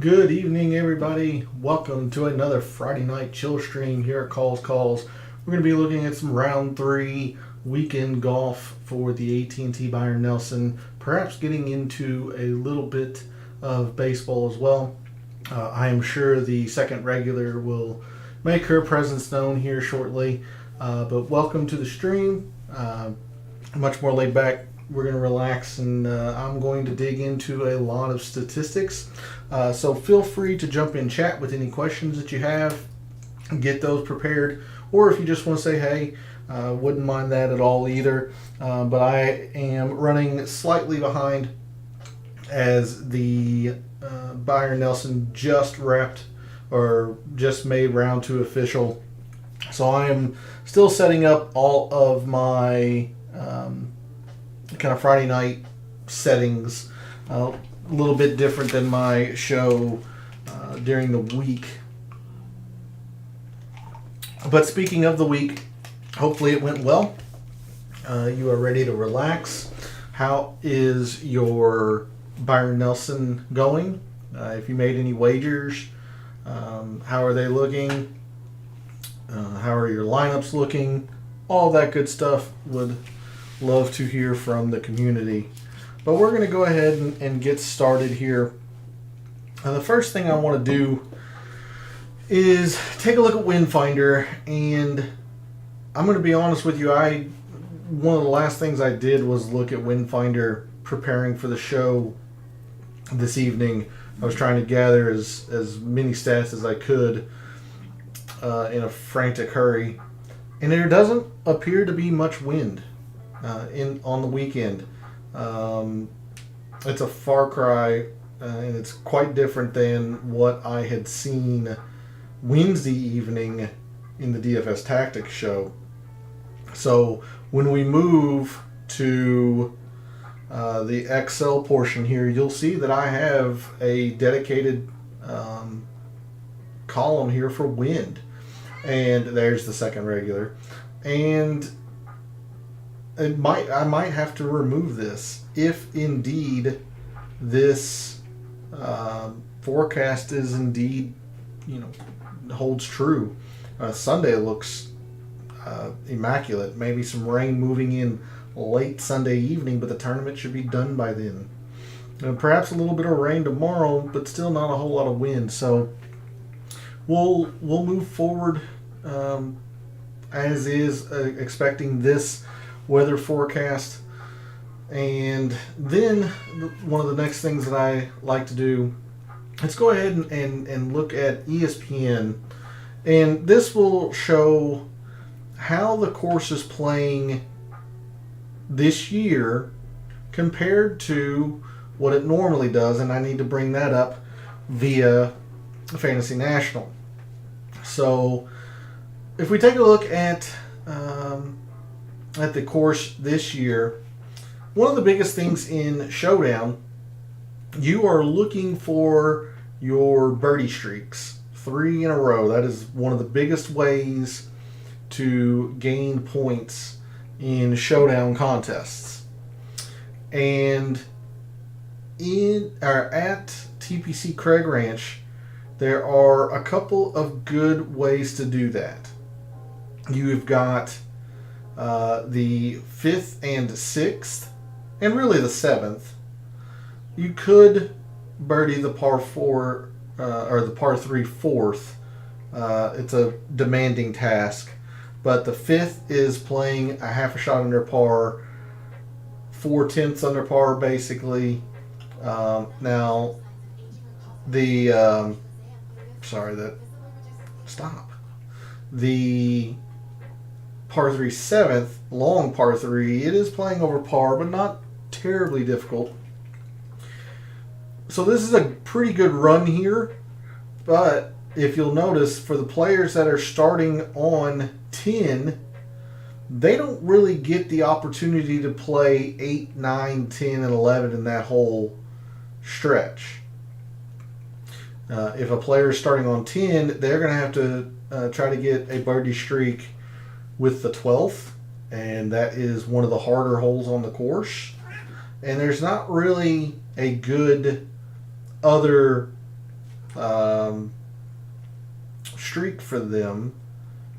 Good evening, everybody. Welcome to another Friday night chill stream here at Calls. We're going to be looking at some round three weekend golf for the AT&T Byron Nelson. Perhaps getting into a little bit of baseball as well. I am sure the second regular will make her presence known here shortly. But welcome to the stream. Much more laid back. We're going to relax, and I'm going to dig into a lot of statistics. So feel free to jump in chat with any questions that you have. Get those prepared. Or if you just want to say, hey, wouldn't mind that at all either. But I am running slightly behind as the Byron Nelson just wrapped or just made round two official. So I am still setting up all of my kind of Friday night settings. A little bit different than my show during the week. But speaking of the week, hopefully it went well. You are ready to relax. How is your Byron Nelson going? If you made any wagers, how are they looking? How are your lineups looking? All that good stuff. Would love to hear from the community. But we're going to go ahead and get started here. The first thing I want to do is take a look at Windfinder, and I'm going to be honest with you. One of the last things I did was look at Windfinder preparing for the show this evening. I was trying to gather as many stats as I could in a frantic hurry, and there doesn't appear to be much wind on the weekend. It's a far cry, and it's quite different than what I had seen Wednesday evening in the DFS Tactics show. So when we move to the Excel portion here, you'll see that I have a dedicated column here for wind. And there's the second regular. And I might have to remove this if indeed this forecast is indeed, holds true. Sunday looks immaculate. Maybe some rain moving in late Sunday evening, but the tournament should be done by then. Perhaps a little bit of rain tomorrow, but still not a whole lot of wind. So we'll move forward as is, expecting this weather forecast. And then one of the next things that I like to do, let's go ahead and look at ESPN, and this will show how the course is playing this year compared to what it normally does, and I need to bring that up via Fantasy National. So if we take a look at the course this year, one of the biggest things in Showdown, you are looking for your birdie streaks, 3 in a row. That is one of the biggest ways to gain points in Showdown contests. And at TPC Craig Ranch, there are a couple of good ways to do that. You've got the 5th and 6th, and really the 7th. You could birdie the par 4 or the par 3 4th. It's a demanding task, but the 5th is playing a half a shot under par, 4/10 under par basically. Now the the par 3 7th, long par 3, it is playing over par, but not terribly difficult. So this is a pretty good run here, but if you'll notice, for the players that are starting on 10, they don't really get the opportunity to play 8, 9, 10, and 11 in that whole stretch. If a player is starting on 10, they're going to have to try to get a birdie streak with the 12th, and that is one of the harder holes on the course. And there's not really a good other streak for them.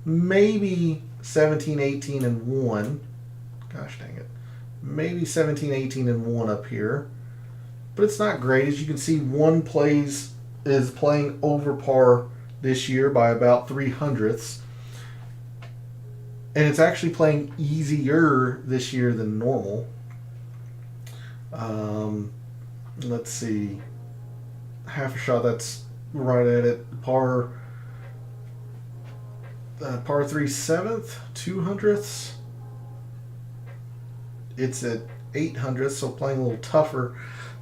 Maybe 17, 18, and 1. Gosh dang it. Maybe 17, 18, and 1 up here. But it's not great. As you can see, one is playing over par this year by about 3/100ths. And it's actually playing easier this year than normal. Let's see. Half a shot, that's right at it. Par 3/7, 2/100ths. It's at 8/100ths, so playing a little tougher.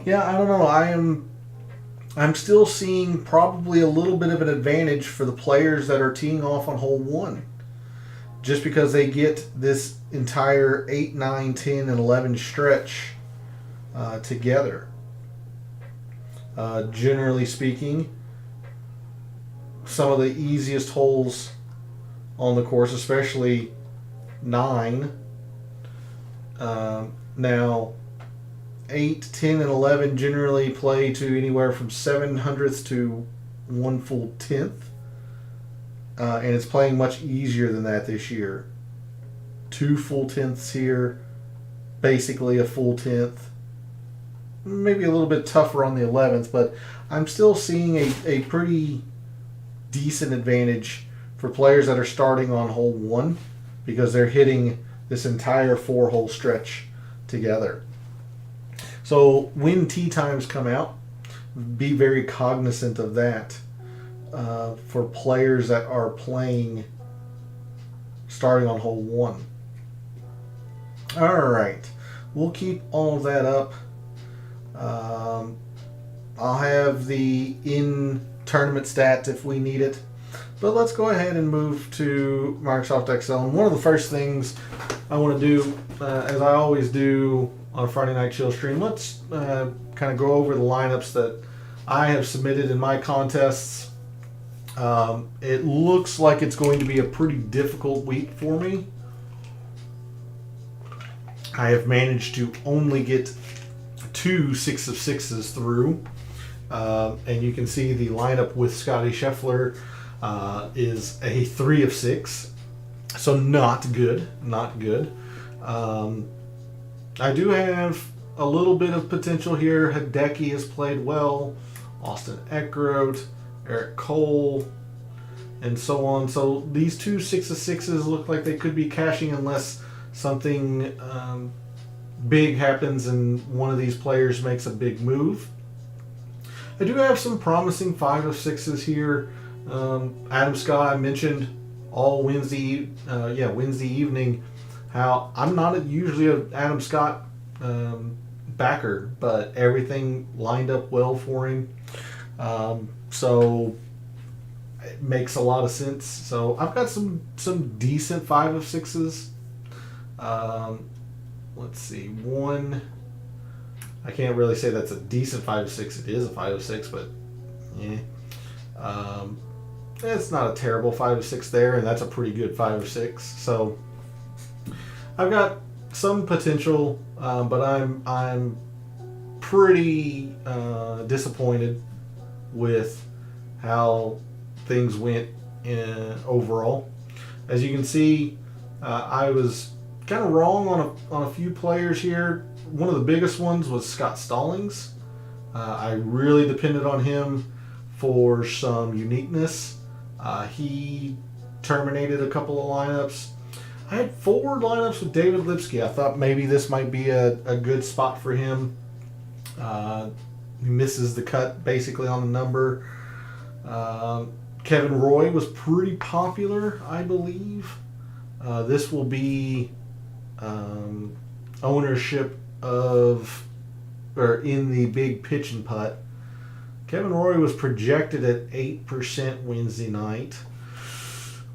Yeah, I don't know. I'm still seeing probably a little bit of an advantage for the players that are teeing off on hole 1. Just because they get this entire 8, 9, 10, and 11 stretch together. Generally speaking, some of the easiest holes on the course, especially 9. Now, 8, 10, and 11 generally play to anywhere from 7/100ths to 1 full tenth. And it's playing much easier than that this year. 2 full tenths here, basically a full tenth. Maybe a little bit tougher on the 11th, but I'm still seeing a pretty decent advantage for players that are starting on hole 1 because they're hitting this entire 4-hole stretch together. So when tee times come out, be very cognizant of that for players that are playing starting on hole 1. All right, we'll keep all of that up. I'll have the in-tournament stats if we need it. But let's go ahead and move to Microsoft Excel. And one of the first things I want to do, as I always do on a Friday Night Chill stream, let's kind of go over the lineups that I have submitted in my contests. It looks like it's going to be a pretty difficult week for me. I have managed to only get 2 6 of 6s through. And you can see the lineup with Scotty Scheffler is a 3 of 6. So not good. Not good. I do have a little bit of potential here. Hideki has played well. Austin Eckroat, Eric Cole, and so on. So these 2 6 of 6s look like they could be cashing unless something big happens and one of these players makes a big move. I do have some promising 5 of 6s here. Adam Scott, I mentioned all Wednesday evening how I'm not usually an Adam Scott backer, but everything lined up well for him. So it makes a lot of sense. So I've got some decent 5 of 6s. Let's see, one. I can't really say that's a decent 5 of 6. It is a 5 of 6, but yeah. It's not a terrible 5 of 6 there, and that's a pretty good 5 of 6. So I've got some potential, but I'm pretty disappointed with how things went overall. As you can see, I was kind of wrong on a few players here. One of the biggest ones was Scott Stallings. I really depended on him for some uniqueness. He terminated a couple of lineups. I had 4 lineups with David Lipsky. I thought maybe this might be a good spot for him. He misses the cut basically on the number. Kevin Roy was pretty popular, I believe. This will be ownership of, or in the big pitch and putt. Kevin Roy was projected at 8% Wednesday night.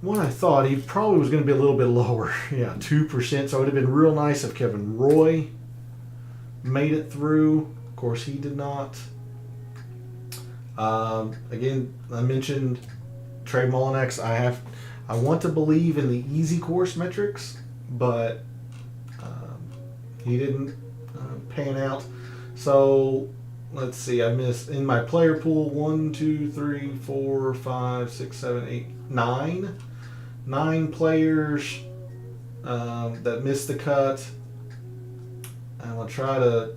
What I thought, he probably was going to be a little bit lower. Yeah, 2%. So it would have been real nice if Kevin Roy made it through. Of course, he did not. Again, I mentioned Trey Mullinax. I want to believe in the easy course metrics, but he didn't pan out. So let's see, I missed in my player pool 1, 2, 3, 4, 5, 6, 7, 8, 9. 9 players that missed the cut. I'm going to try to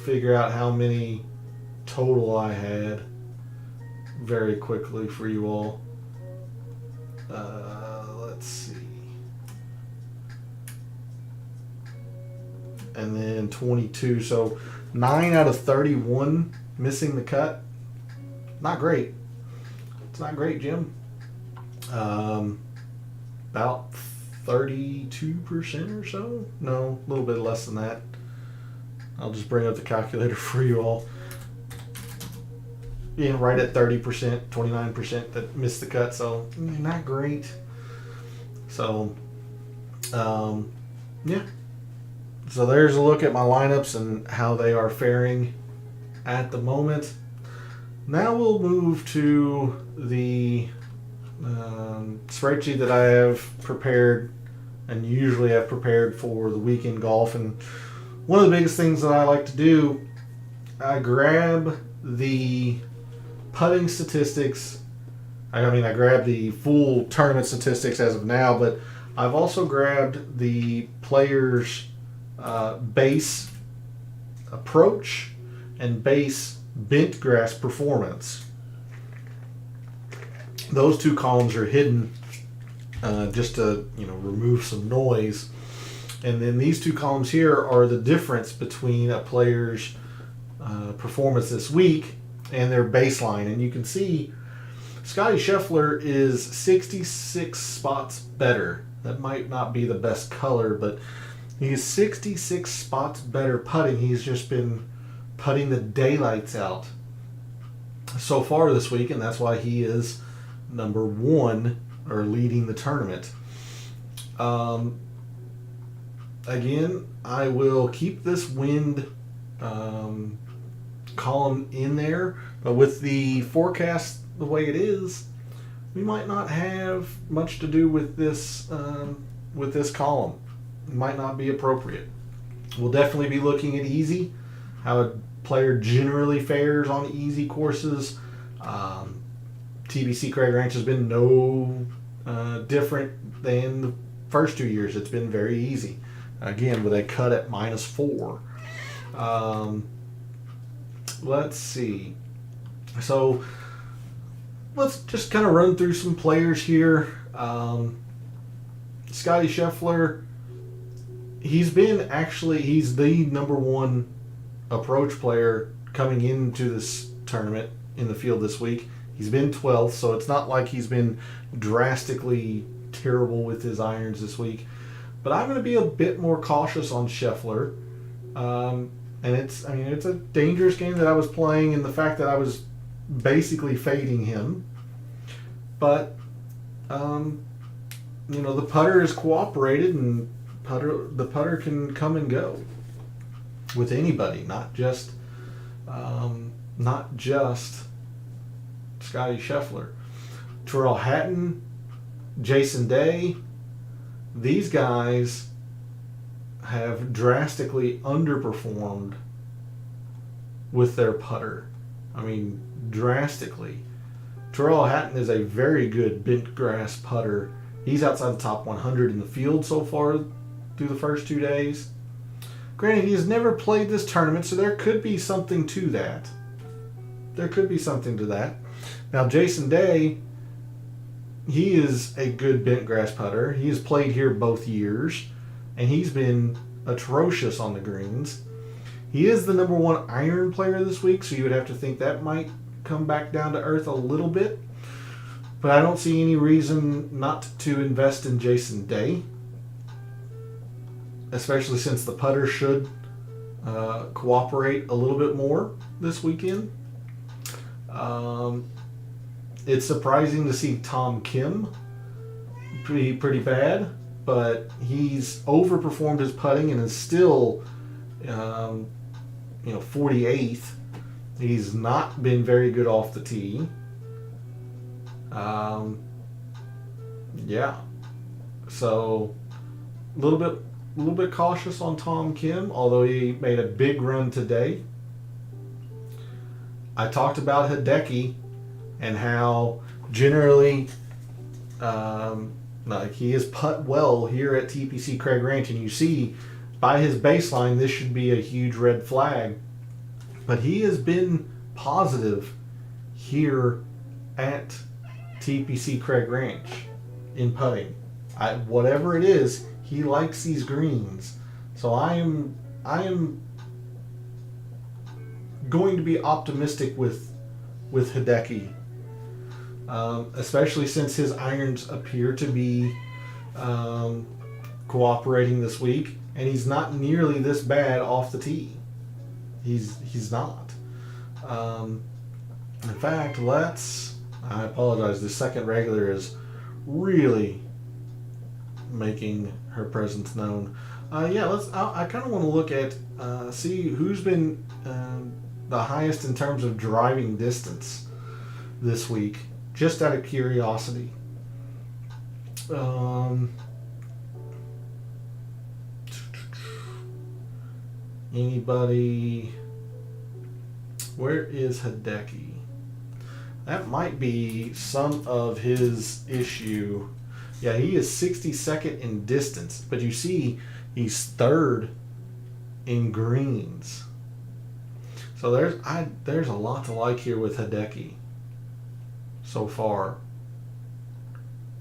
figure out how many total I had very quickly for you all. Let's see. And then 22. So 9 out of 31 missing the cut. Not great. It's not great, Jim. About 32% or so. No, a little bit less than that. I'll just bring up the calculator for you all. Yeah, right at 30%, 29% that missed the cut. So not great. So, yeah. So there's a look at my lineups and how they are faring at the moment. Now we'll move to the spreadsheet that I have prepared and usually have prepared for the weekend golf. And one of the biggest things that I like to do, I grab the putting statistics. I grab the full tournament statistics as of now, but I've also grabbed the players' base approach and base bent grass performance. Those two columns are hidden just to remove some noise, and then these two columns here are the difference between a player's performance this week and their baseline. And you can see Scotty Scheffler is 66 spots better. That might not be the best color, but he's 66 spots better putting. He's just been putting the daylights out so far this week, and that's why he is number one or leading the tournament. Again, I will keep this wind column in there, but with the forecast the way it is, we might not have much to do with this column. It might not be appropriate. We'll definitely be looking at easy, how a player generally fares on easy courses. TBC Craig Ranch has been no different than the first 2 years. It's been very easy. Again, with a cut at -4. Let's see. So let's just kind of run through some players here. Scotty Scheffler, he's the number one approach player coming into this tournament in the field this week. He's been 12th, so it's not like he's been drastically terrible with his irons this week. But I'm going to be a bit more cautious on Scheffler. And it's a dangerous game that I was playing, and the fact that I was basically fading him. But, the putter has cooperated, and the putter can come and go with anybody, not just Scotty Scheffler. Terrell Hatton, Jason Day, these guys have drastically underperformed with their putter. Drastically. Terrell Hatton is a very good bent grass putter. He's outside the top 100 in the field so far through the first 2 days. Granted, he has never played this tournament, so there could be something to that. Now, Jason Day, he is a good bent grass putter. He has played here both years, and he's been atrocious on the greens. He is the number one iron player this week, so you would have to think that might come back down to earth a little bit. But I don't see any reason not to invest in Jason Day, especially since the putter should cooperate a little bit more this weekend. It's surprising to see Tom Kim pretty bad, but he's overperformed his putting and is still 48th. He's not been very good off the tee. So a little bit cautious on Tom Kim, although he made a big run today I talked about Hideki and how generally like he is putt well here at TPC Craig Ranch, and you see by his baseline this should be a huge red flag, but he has been positive here at TPC Craig Ranch in putting. Whatever it is, he likes these greens, so I am going to be optimistic with Hideki. Especially since his irons appear to be cooperating this week, and he's not nearly this bad off the tee. He's not. In fact, I apologize. The second regular is really making her presence known. I kind of want to look at see who's been the highest in terms of driving distance this week. Just out of curiosity. Anybody? Where is Hideki? That might be some of his issue. Yeah, he is 62nd in distance, but you see he's third in greens. So there's a lot to like here with Hideki so far,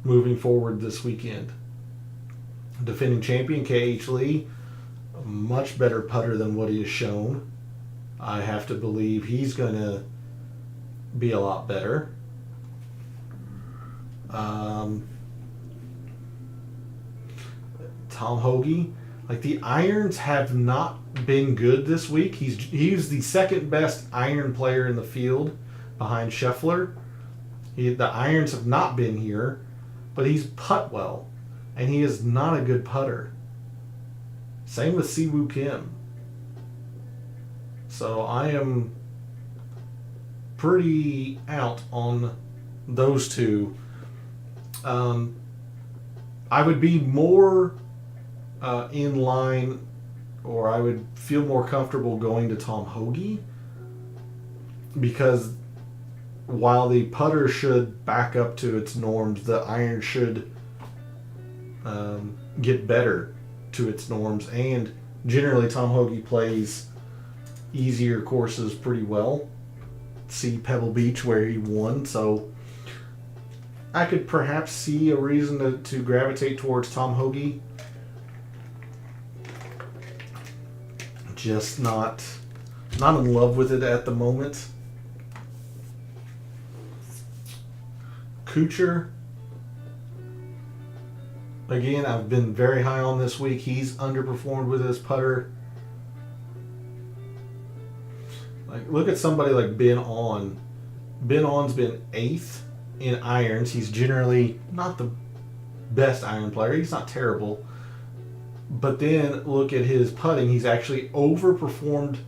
moving forward this weekend. Defending champion K.H. Lee, a much better putter than what he has shown. I have to believe he's going to be a lot better. Tom Hoagie, like the irons have not been good this week. He's the second best iron player in the field behind Scheffler. The irons have not been here, but he's putt well, and he is not a good putter. Same with Siwoo Kim. So I am pretty out on those two. I would be more in line, or I would feel more comfortable going to Tom Hoagie, because while the putter should back up to its norms, the iron should get better to its norms. And generally, Tom Hoagie plays easier courses pretty well. See Pebble Beach where he won, so I could perhaps see a reason to gravitate towards Tom Hoagie. Just not in love with it at the moment. Kuchar, again, I've been very high on this week. He's underperformed with his putter. Like, look at somebody like Ben On. Ben On's been 8th in irons. He's generally not the best iron player. He's not terrible. But then look at his putting. He's actually overperformed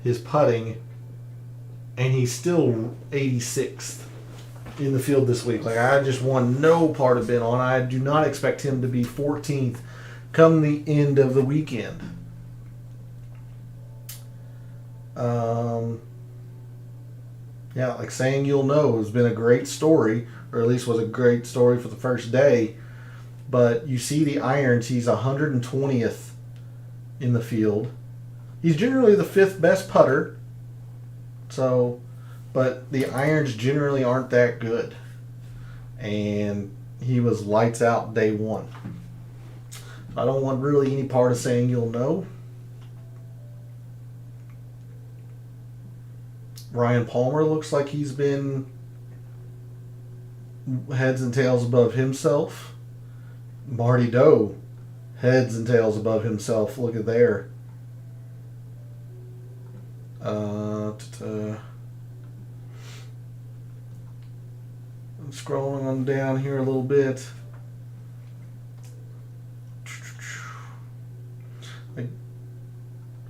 his putting, and he's still 86th in the field this week. Like, I just want no part of Ben On. I do not expect him to be 14th come the end of the weekend. Yeah, like Saying You'll Know has been a great story, or at least was a great story for the first day. But you see the irons, he's 120th in the field. He's generally the 5th best putter. So, but the irons generally aren't that good. And he was lights out day one. I don't want really any part of Saying You'll Know. Ryan Palmer looks like he's been heads and tails above himself. Marty Doe, heads and tails above himself. Look at there. I'm scrolling on down here a little bit.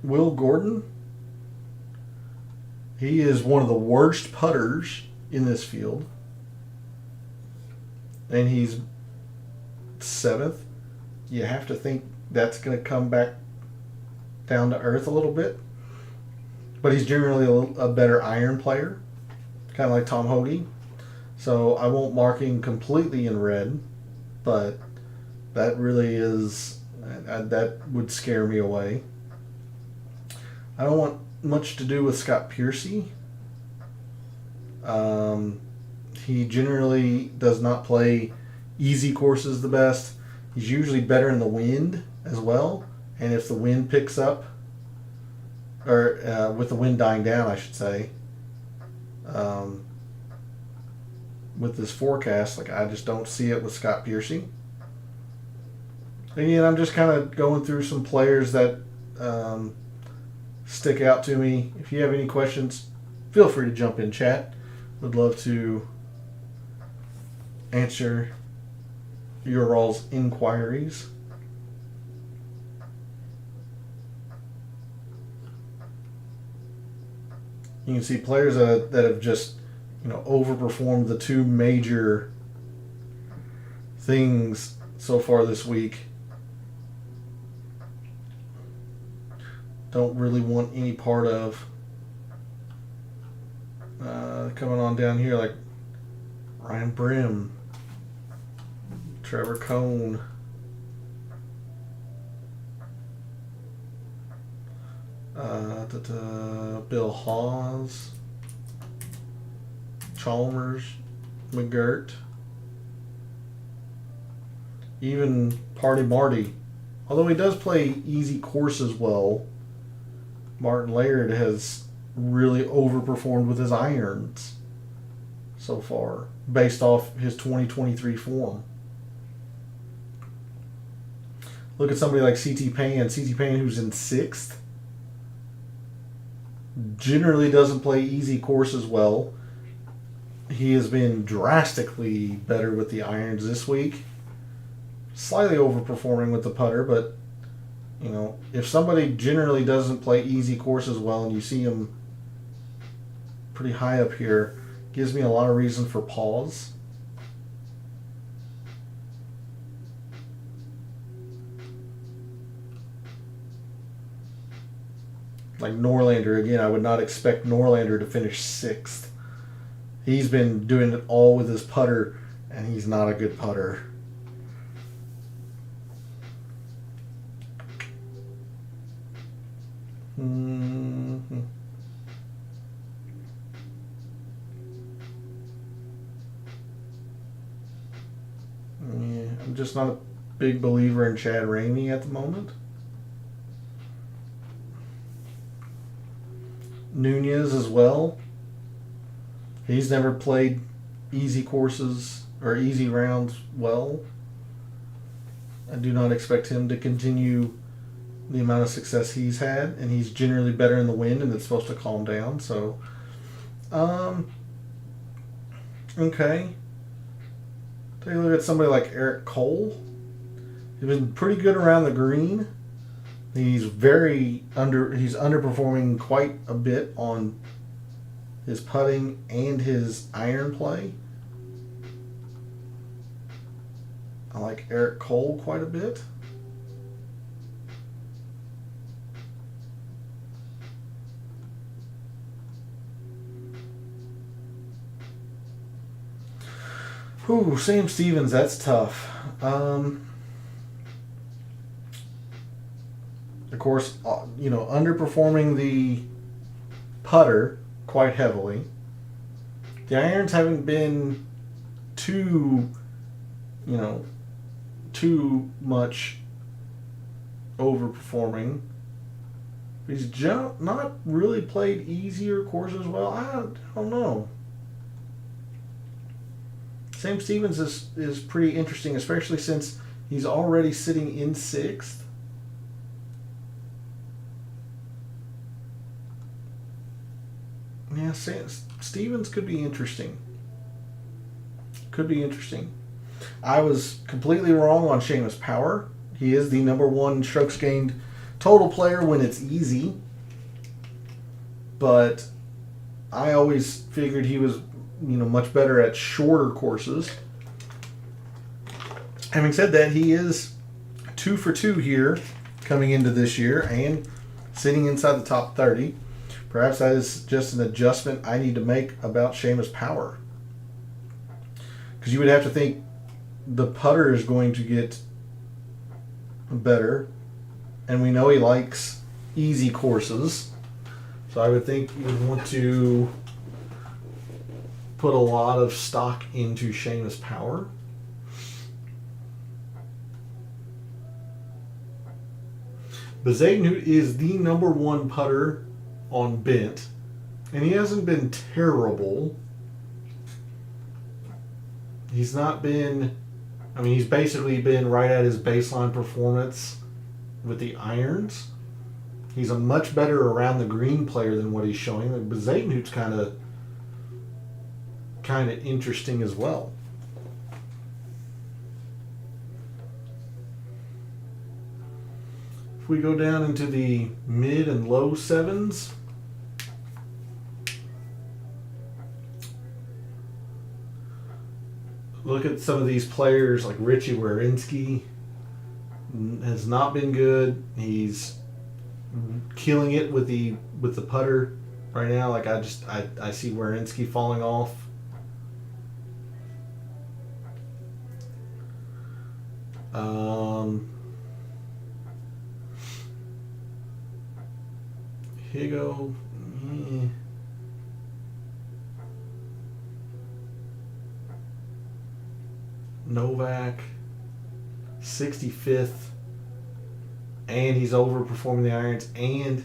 Will Gordon, he is one of the worst putters in this field. And he's 7th. You have to think that's going to come back down to earth a little bit. but he's generally a better iron player, kind of like Tom Hoge. So I won't mark him completely in red, but that really is, that would scare me away. I don't want much to do with Scott Piercy. He generally does not play easy courses the best. He's usually better in the wind as well. And if the wind picks up, or with the wind dying down, I should say, with this forecast, like I just don't see it with Scott Piercy. Again, I'm just kind of going through some players that stick out to me. If you have any questions, feel free to jump in chat. Would love to answer your all's inquiries. You can see players that have just, overperformed the two major things so far this week. Don't really want any part of. Coming on down here, like Ryan Brim, Trevor Cohn, Bill Hawes, Chalmers, McGirt, even Party Marty. Although he does play easy courses well, Martin Laird has really overperformed with his irons so far, based off his 2023 form. Look at somebody like CT Payne. CT Payne, who's in 6th, generally doesn't play easy courses well. He has been drastically better with the irons this week. Slightly overperforming with the putter, but if somebody generally doesn't play easy courses well and you see him pretty high up here, gives me a lot of reason for pause. Like Norlander, again, I would not expect Norlander to finish 6th. He's been doing it all with his putter, and he's not a good putter. Mm-hmm. Yeah, I'm just not a big believer in Chad Ramey at the moment. Nunez as well. He's never played easy courses or easy rounds well. I do not expect him to continue the amount of success he's had, and he's generally better in the wind, and it's supposed to calm down. So, okay. Take a look at somebody like Eric Cole. He's been pretty good around the green. He's underperforming quite a bit on his putting and his iron play. I like Eric Cole quite a bit. Ooh, Sam Stevens, that's tough. Of course, underperforming the putter quite heavily. The irons haven't been too much overperforming. He's not really played easier courses well. I don't know. Sam Stevens is pretty interesting, especially since he's already sitting in 6th. Yeah, Stevens could be interesting. I was completely wrong on Seamus Power. He is the #1 strokes gained total player when it's easy. But I always figured he was, much better at shorter courses. Having said that, he is 2 for 2 here coming into this year and sitting inside the top 30. Perhaps that is just an adjustment I need to make about Seamus Power. Because you would have to think the putter is going to get better. And we know he likes easy courses. So I would think you would want to put a lot of stock into Seamus Power. Bezuidenhout is the #1 putter on bent, and he hasn't been terrible. He's not been, I mean, he's basically been right at his baseline performance with the irons. He's a much better around the green player than what he's showing. Bezuidenhout's kind of interesting as well. If we go down into the mid and low sevens, look at some of these players like Richie Werenski. Has not been good. He's killing it with the putter right now. Like I see Werenski falling off. Higo. Novak. 65th. And he's overperforming the irons. And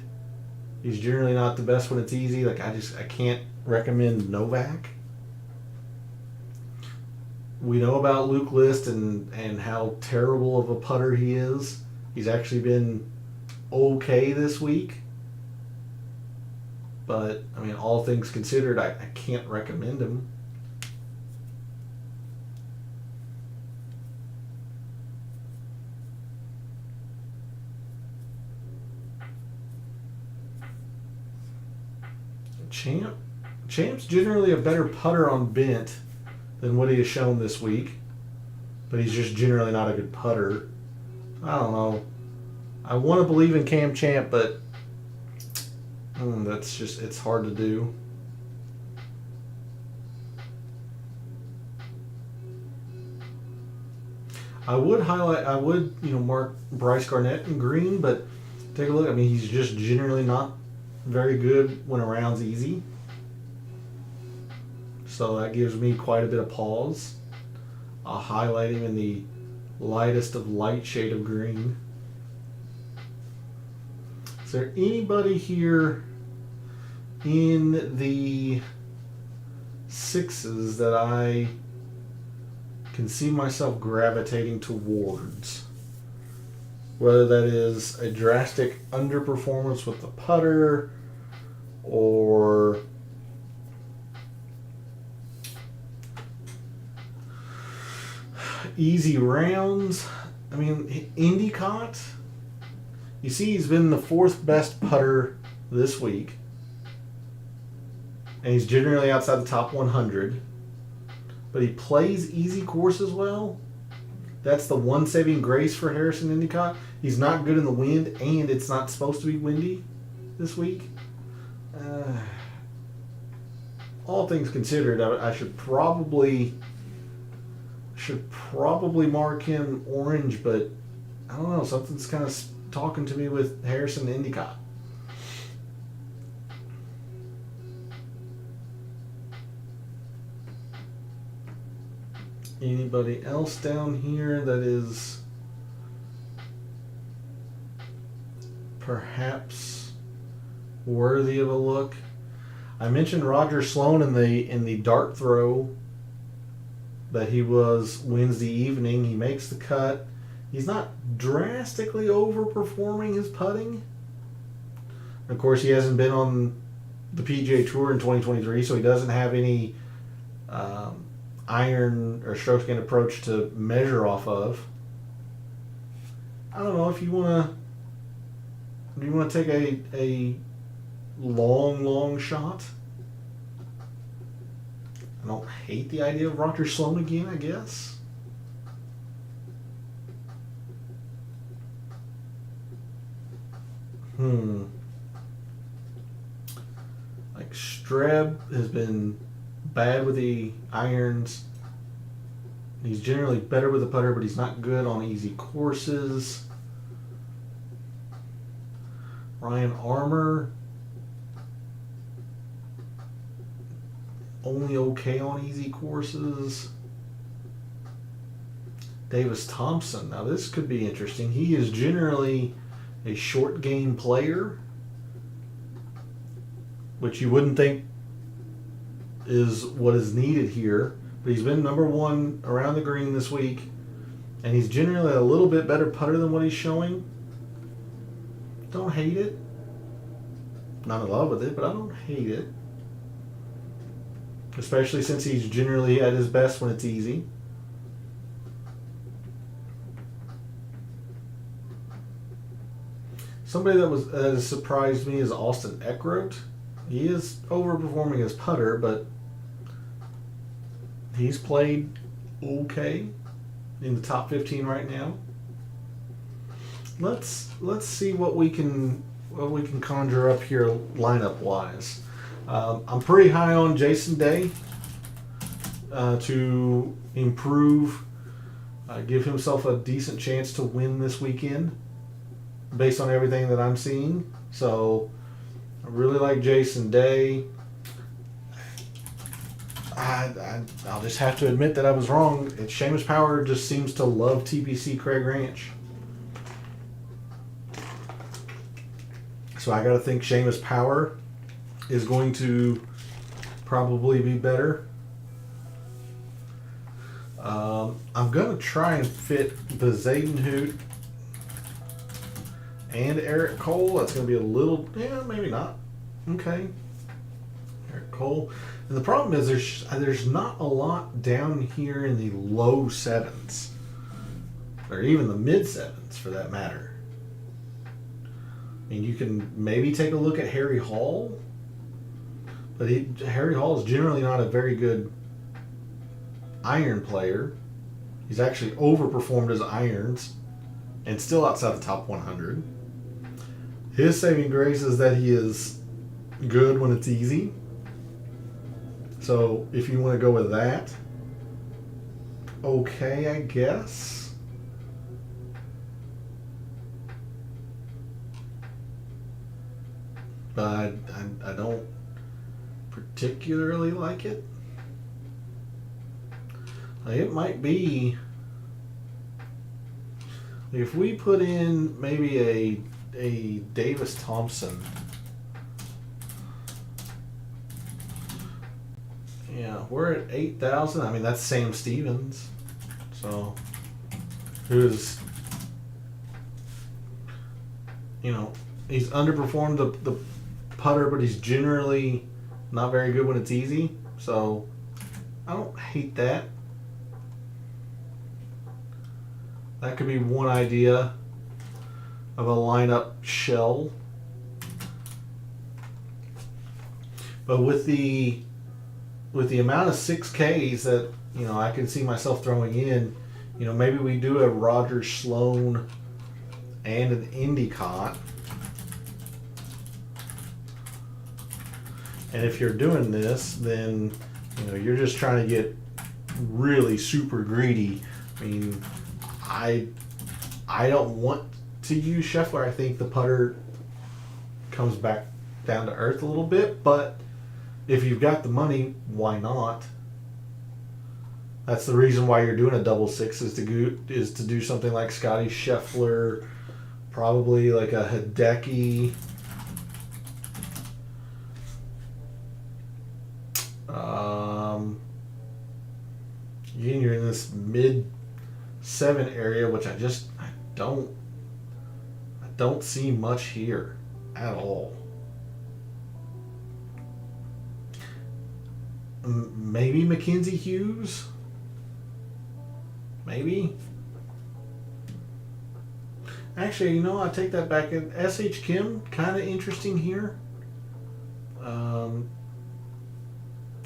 he's generally not the best when it's easy. Like I can't recommend Novak. We know about Luke List and how terrible of a putter he is. He's actually been okay this week. But, I mean, all things considered, I can't recommend him. Champ's generally a better putter on bent than what he has shown this week. But he's just generally not a good putter. I don't know. I want to believe in Cam Champ, but that's just, it's hard to do. I would mark Bryce Garnett in green, but take a look. I mean, he's just generally not very good when a round's easy. So that gives me quite a bit of pause. I'll highlight him in the lightest of light shade of green. Is there anybody here in the sixes that I can see myself gravitating towards? Whether that is a drastic underperformance with the putter or easy rounds. I mean, Endicott, you see he's been the 4th best putter this week. And he's generally outside the top 100. But he plays easy courses well. That's the one saving grace for Harrison Endicott. He's not good in the wind, and it's not supposed to be windy this week. All things considered, I should probably mark him orange, but I don't know. Something's kind of talking to me with Harrison Endicott. Anybody else down here that is perhaps worthy of a look? I mentioned Roger Sloan in the dart throw that he was Wednesday evening. He makes the cut. He's not drastically overperforming his putting. Of course, he hasn't been on the PGA Tour in 2023, so he doesn't have any iron or stroke gain approach to measure off of. I don't know if you want to take a long shot. I don't hate the idea of Roger Sloan again, I guess. Streb has been bad with the irons. He's generally better with the putter, but he's not good on easy courses. Ryan Armour, only okay on easy courses. Davis Thompson, now this could be interesting. He is generally a short game player, which you wouldn't think is what is needed here. But he's been number one around the green this week, and he's generally a little bit better putter than what he's showing. Don't hate it. Not in love with it, but I don't hate it. Especially since he's generally at his best when it's easy. Somebody that has surprised me is Austin Eckroat. He is overperforming his putter, but he's played okay in the top 15 right now. Let's see what we can conjure up here lineup wise. I'm pretty high on Jason Day to improve, give himself a decent chance to win this weekend based on everything that I'm seeing. So I really like Jason Day. I'll just have to admit that I was wrong. Seamus Power just seems to love TPC Craig Ranch. So I got to think Seamus Power is going to probably be better. I'm going to try and fit the Zayden Hoot and Eric Cole. That's going to be a little, maybe not. Okay. Eric Cole. And the problem is there's not a lot down here in the low sevens, or even the mid sevens for that matter. I mean, you can maybe take a look at Harry Hall, but Harry Hall is generally not a very good iron player. He's actually overperformed his irons and still outside the top 100. His saving grace is that he is good when it's easy. So if you want to go with that, okay, I guess. But I don't particularly like it. It might be, if we put in maybe a Davis Thompson. Yeah, we're at 8,000. I mean, that's Sam Stevens. So, who's, he's underperformed the putter, but he's generally not very good when it's easy. So, I don't hate that. That could be one idea of a lineup shell. But with the amount of 6Ks that I can see myself throwing in, maybe we do a Roger Sloan and an Endicott. And if you're doing this, then you're just trying to get really super greedy. I mean, I don't want to use Scheffler. I think the putter comes back down to earth a little bit, but if you've got the money, why not? That's the reason why you're doing a double six, is to do something like Scotty Scheffler, probably like a Hideki. You're in this mid 7 area, which I don't see much here at all. Maybe Mackenzie Hughes. Maybe. Actually, I take that back. S.H. Kim, kind of interesting here.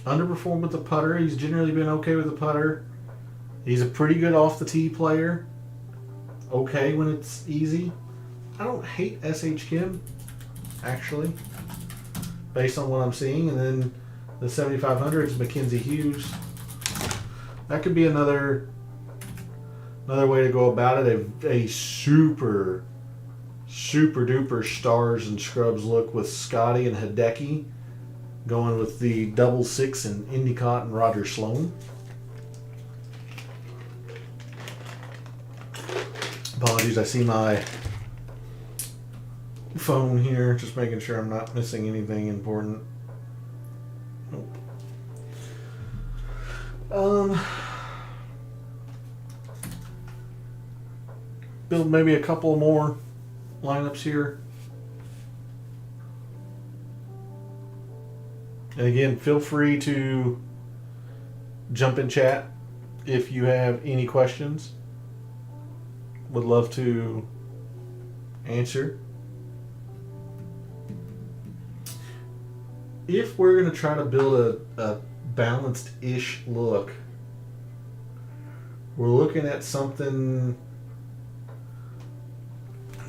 Underperformed with the putter. He's generally been okay with the putter. He's a pretty good off the tee player. Okay when it's easy. I don't hate S.H. Kim, actually, based on what I'm seeing. And then The 7,500 is Mackenzie Hughes. That could be another way to go about it. A super duper stars and scrubs look with Scotty and Hideki, going with the double six and Endicott and Roger Sloan. Apologies, I see my phone here, just making sure I'm not missing anything important. Nope. Build maybe a couple more lineups here. And again, feel free to jump in chat if you have any questions. Would love to answer. If we're going to try to build a balanced-ish look, we're looking at something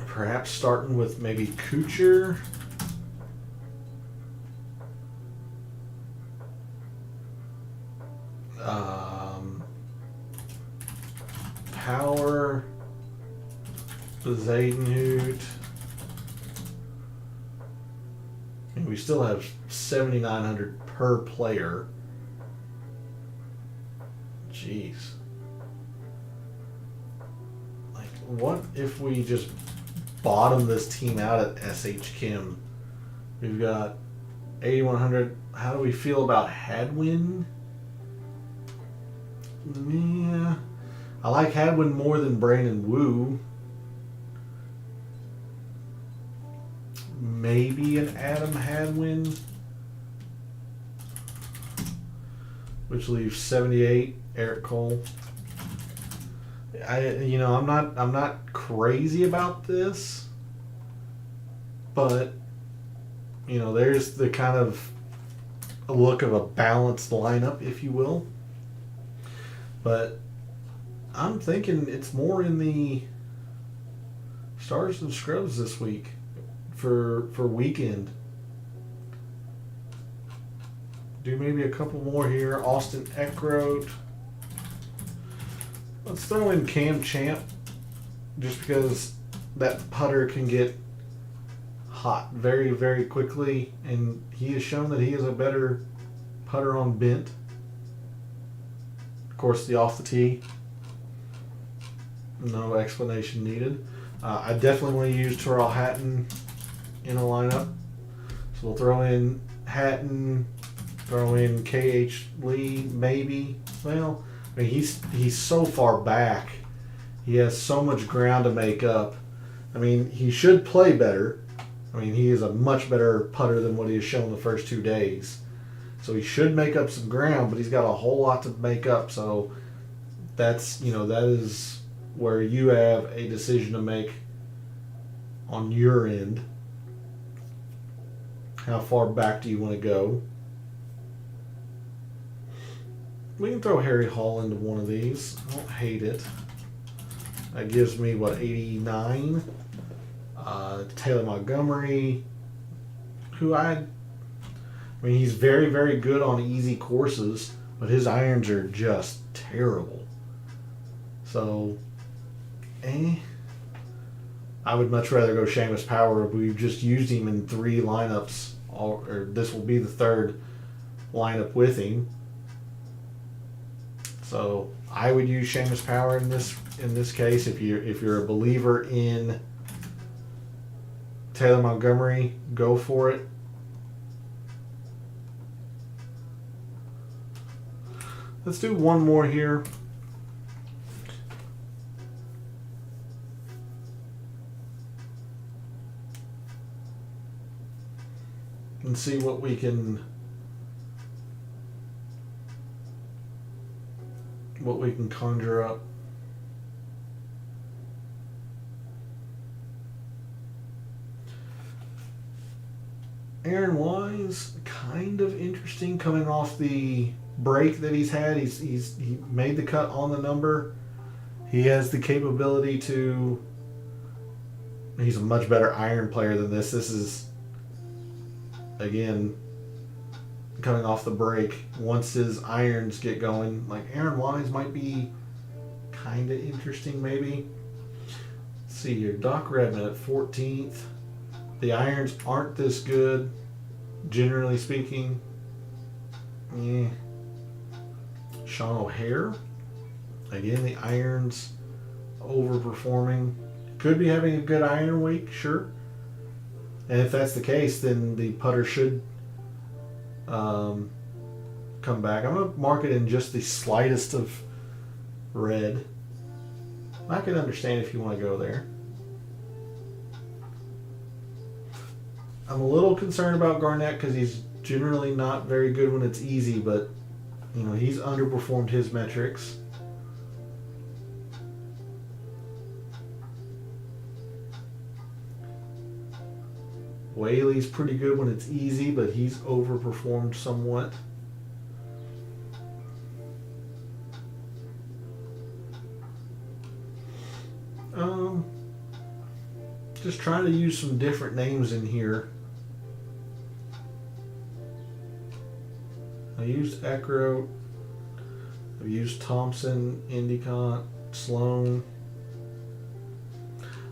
perhaps starting with maybe Kuchar. Power. Zadenhout. And we still have 7,900 per player. Jeez. Like, what if we just bottom this team out at SH Kim? We've got 8,100. How do we feel about Hadwin? Yeah. I like Hadwin more than Brandon Wu. Maybe an Adam Hadwin, which leaves 78. Eric Cole. I'm not crazy about this, but there's the kind of a look of a balanced lineup, if you will. But I'm thinking it's more in the stars and scrubs this week. For weekend. Do maybe a couple more here. Austin Eckroat. Let's throw in Cam Champ, just because that putter can get hot very, very quickly, and he has shown that he is a better putter on bent. Of course, the off the tee, no explanation needed. I definitely want to use Terrell Hatton in a lineup. So we'll throw in Hatton, throw in KH Lee, maybe. Well, I mean, he's so far back. He has so much ground to make up. I mean, he should play better. I mean, he is a much better putter than what he has shown the first 2 days. So he should make up some ground, but he's got a whole lot to make up. So that is where you have a decision to make on your end. How far back do you want to go? We can throw Harry Hall into one of these. I don't hate it. That gives me, 89? Taylor Montgomery, he's very, very good on easy courses, but his irons are just terrible. So, I would much rather go Seamus Power. We've just used him in 3 lineups, or this will be the 3rd lineup with him. So I would use Seamus Power in this case. If you're a believer in Taylor Montgomery, go for it. Let's do one more here. And see what we can conjure up. Aaron Wise, kind of interesting, coming off the break that he's had. He made the cut on the number. He has the capability to. He's a much better iron player than this. This is, again, coming off the break. Once his irons get going, like Aaron Wise might be kind of interesting maybe. Let's see here, Doc Redman at 14th. The irons aren't this good, generally speaking. Sean O'Hare, again, the irons overperforming. Could be having a good iron week, sure. And if that's the case, then the putter should come back. I'm going to mark it in just the slightest of red. I can understand if you want to go there. I'm a little concerned about Garnett because he's generally not very good when it's easy, but you know, he's underperformed his metrics. Whaley's pretty good when it's easy, but he's overperformed somewhat. Just trying to use some different names in here. I used Eckroat. I've used Thompson, Endicott, Sloan.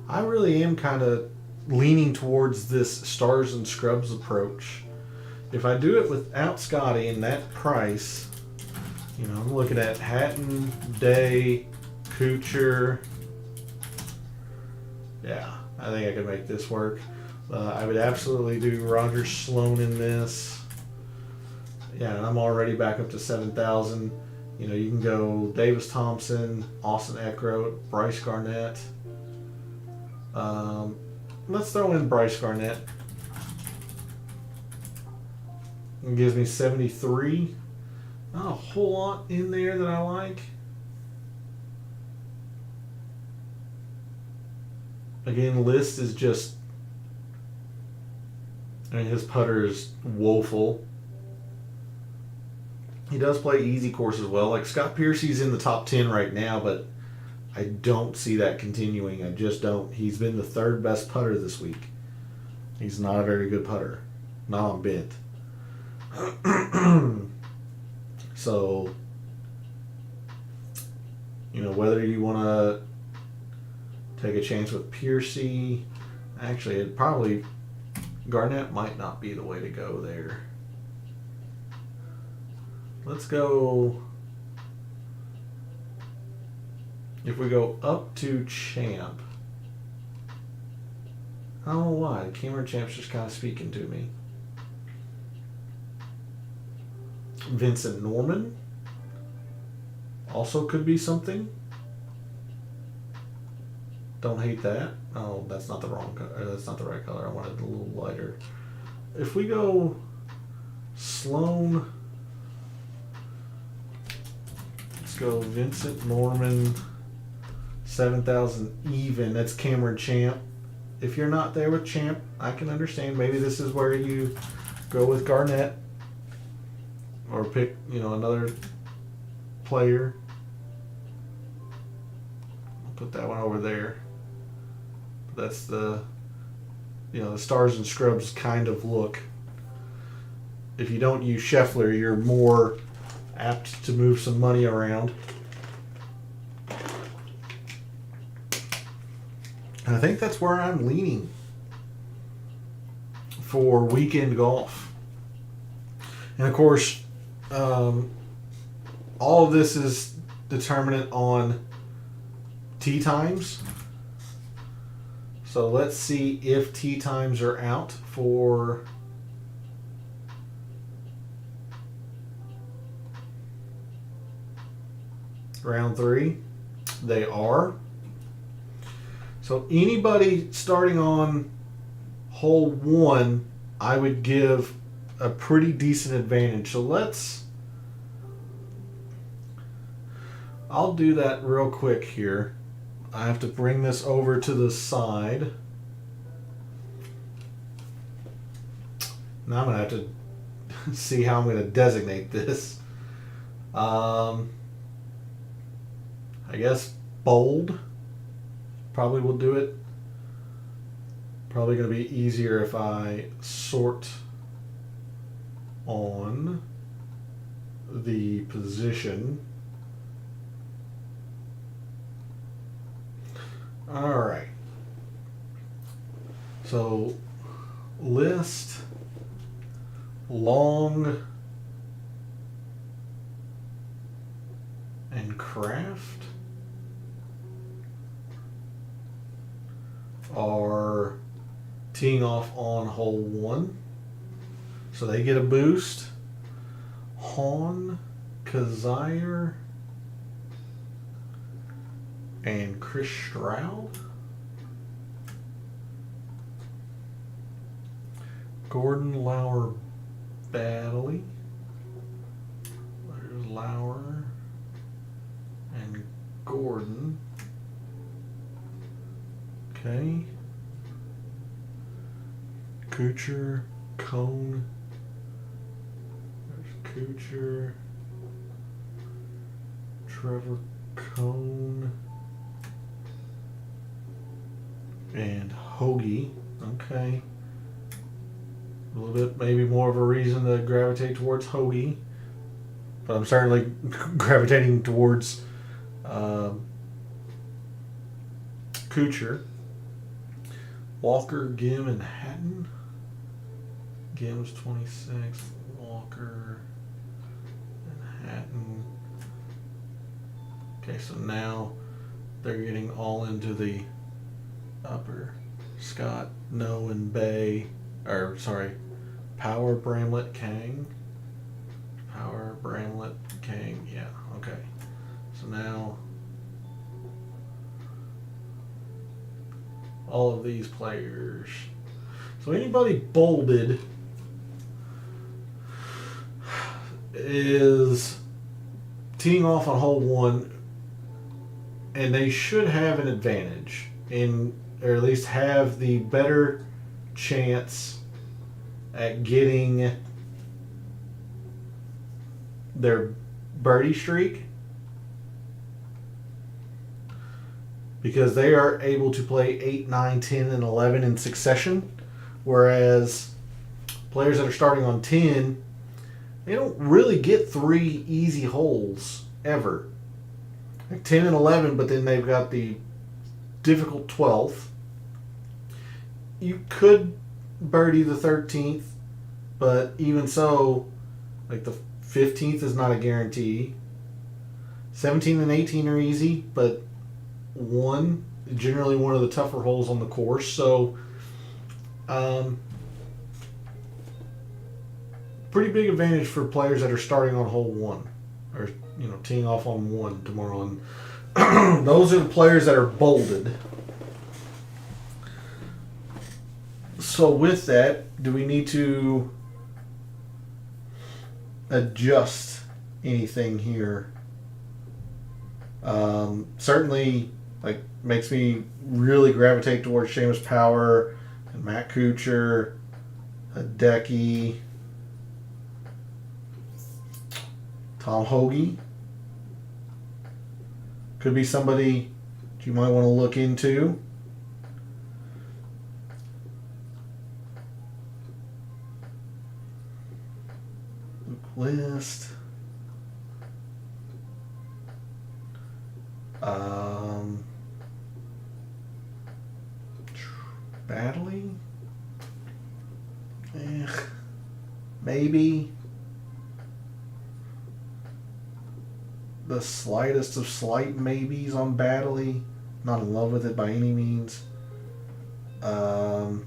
I really am kind of leaning towards this stars and scrubs approach. If I do it without Scotty and that price, you know, I'm looking at Hatton, Day, Kuchar. Yeah, I think I could make this work. I would absolutely do Roger Sloan in this. Yeah, and I'm already back up to 7,000. You know, you can go Davis Thompson, Austin Eckroat, Bryce Garnett. Let's throw in Bryce Garnett. It gives me 73. Not a whole lot in there that I like. Again, List is just, I mean, his putter is woeful. He does play easy course as well. Like Scott Piercy's in the top 10 right now, but I don't see that continuing. I just don't. He's been the third best putter this week. He's not a very good putter. Not on bent. So, you know, whether you want to take a chance with Piercy, actually, it probably, Garnett might not be the way to go there. Let's go, if we go up to Champ, I don't know why, Cameron Champ's just kind of speaking to me. Vincent Norman also could be something. Don't hate that. Oh, that's not the wrong color. That's not the right color. I wanted it a little lighter. If we go Sloan, let's go Vincent Norman, 7,000 even. That's Cameron Champ. If you're not there with Champ, I can understand. Maybe this is where you go with Garnett or pick, you know, another player. I'll put that one over there. That's the, you know, the stars and scrubs kind of look. If you don't use Scheffler, you're more apt to move some money around. And I think that's where I'm leaning for weekend golf. And of course, all of this is determinant on tee times. So let's see if tee times are out for round 3. They are. So anybody starting on hole 1, I would give a pretty decent advantage. So I'll do that real quick here. I have to bring this over to the side. Now I'm going to have to see how I'm going to designate this. I guess bold probably will do it. Probably going to be easier if I sort on the position. All right. So list long and craft are teeing off on hole 1. So they get a boost. Han, Kazire, and Chris Stroud. Gordon, Lauer, Baddeley. There's Lauer and Gordon. Okay. Kuchar, Cone. There's Kuchar. Trevor Cone. And Hoagie. Okay. A little bit, maybe more of a reason to gravitate towards Hoagie. But I'm certainly gravitating towards Kuchar. Walker, Gim, and Hatton. Gim's 26. Walker and Hatton. Okay, so now they're getting all into the upper. Scott, No, and Bay. Or, sorry, Power, Bramlett, Kang. Power, Bramlett, Kang. Yeah, okay. So now all of these players. So anybody bolded is teeing off on hole 1, and they should have an advantage or at least have the better chance at getting their birdie streak, because they are able to play 8, 9, 10, and 11 in succession, whereas players that are starting on 10, they don't really get 3 easy holes ever. Like 10 and 11, but then they've got the difficult 12th. You could birdie the 13th, but even so, like the 15th is not a guarantee. 17 and 18 are easy, but generally one of the tougher holes on the course. So, pretty big advantage for players that are starting on hole 1, or teeing off on 1 tomorrow. And those are the players that are bolded. So with that, do we need to adjust anything here? Certainly, makes me really gravitate towards Seamus Power and Matt Kuchar, Hideki, Tom Hoagie. Could be somebody that you might want to look into. List. Baddeley? Maybe. The slightest of slight maybes on Baddeley. Not in love with it by any means. Yeah.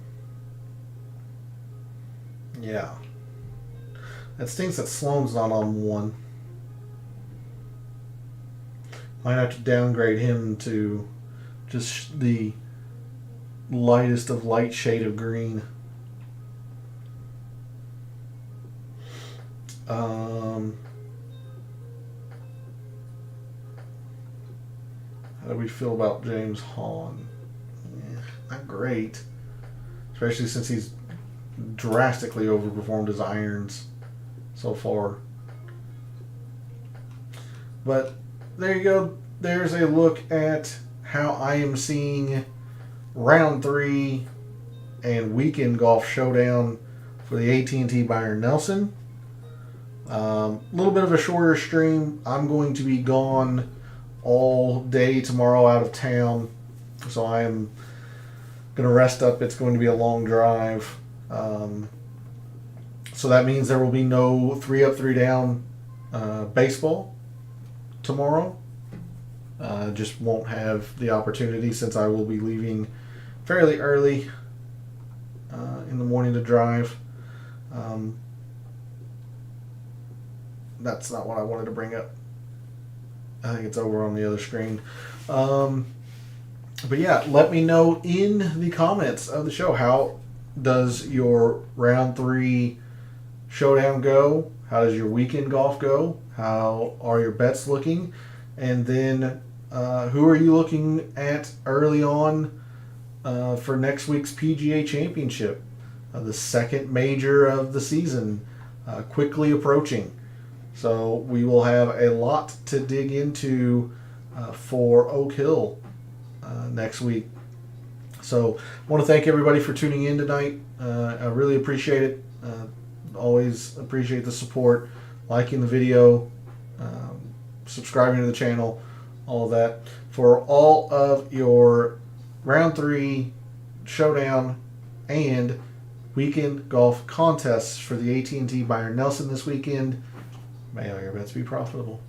That stinks that Sloan's not on 1. Might have to downgrade him to just the lightest of light shade of green. How do we feel about James Hahn? Not great. Especially since he's drastically overperformed his irons so far. But there you go. There's a look at how I am seeing round 3 and weekend golf showdown for the AT&T Byron Nelson. A little bit of a shorter stream. I'm going to be gone all day tomorrow, out of town, so I am going to rest up. It's going to be a long drive. So that means there will be no 3 up, 3 down baseball tomorrow. Just won't have the opportunity since I will be leaving fairly early in the morning to drive. That's not what I wanted to bring up. I think it's over on the other screen. But yeah, let me know in the comments of the show, how does your round 3 showdown go? How does your weekend golf go? How are your bets looking? And then who are you looking at early on for next week's PGA Championship? The second major of the season, quickly approaching. So we will have a lot to dig into for Oak Hill next week. So I want to thank everybody for tuning in tonight. I really appreciate it. Always appreciate the support, liking the video, subscribing to the channel, all of that. For all of your round 3 showdown and weekend golf contests for the AT&T Byron Nelson this weekend, may all your bets be profitable.